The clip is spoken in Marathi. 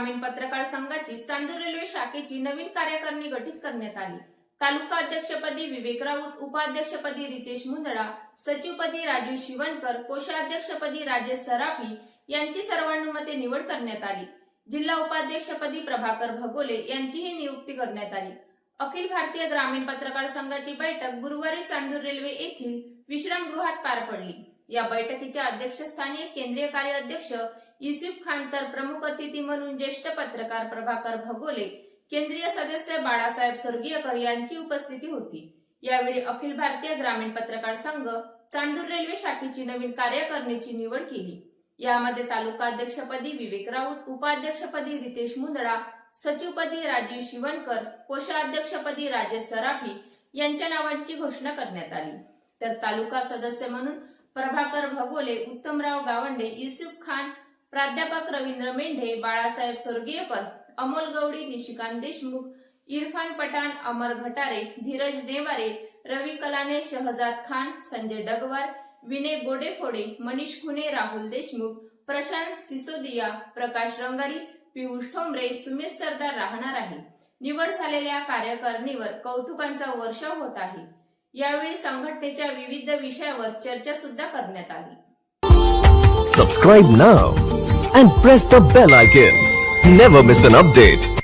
ग्रामीण पत्रकार संघाची चांदूर रेल्वे शाखेची नवीन कार्यकारिणी गठीत करण्यात आली। तालुका अध्यक्षपदी विवेक राऊत, उपाध्यक्षपदी रितेश मुंदडा, सचिवपदी राजीव शिवणकर, कोषाध्यक्षपदी राजेश सराफी यांची सर्वानुमते निवड करण्यात आली। जिल्हा उपाध्यक्षपदी प्रभाकर भगोले यांचीही नियुक्ती करण्यात आली। अखिल भारतीय ग्रामीण पत्रकार संघाची बैठक गुरुवारी चांदूर रेल्वे येथील विश्रामगृहात पार पडली। या बैठकीच्या अध्यक्षस्थानी केंद्रीय कार्य अध्यक्ष युसुफ खान तर प्रमुख अतिथी म्हणून ज्येष्ठ पत्रकार प्रभाकर भगोले, केंद्रीय सदस्य बाळासाहेब स्वर्गीयकर यांची उपस्थिती होती। यावेळी अखिल भारतीय ग्रामीण पत्रकार संघ चांदूर रेल्वे शाखेची नवीन कार्यकारिणीची निवड केली। यामध्ये तालुका अध्यक्षपदी विवेक राऊत, उपाध्यक्षपदी रितेश मुंदडा, सचिवपदी राजीव शिवणकर, कोषाध्यक्षपदी राजेश सराफी यांच्या नावांची घोषणा करण्यात आली। तर तालुका सदस्य म्हणून प्रभाकर भगोले, उत्तमराव गावंडे, युसुफ खान, प्राध्यापक रवींद्र मेंढे, बाळासाहेब स्वर्गीयकर, अमोल गवडी, निशिकांत देशमुख, इरफान पठाण, अमर घटारे, धीरज नेवारे, रवी कलाने, शहजाद खान, संजय डगवार, विनय गोडेफोडे, मनीष खुने, राहुल देशमुख, प्रशांत सिसोदिया, प्रकाश रंगारी, पियुष ठोंबरे, सुमित सरदार राहणार आहे। निवड झालेल्या कार्यकारिणीवर कौतुकांचा वर्षाव होत आहे। यावेळी संघटनेच्या विविध विषयावर चर्चा सुद्धा करण्यात आली। Subscribe now and press the bell icon. Never miss an update.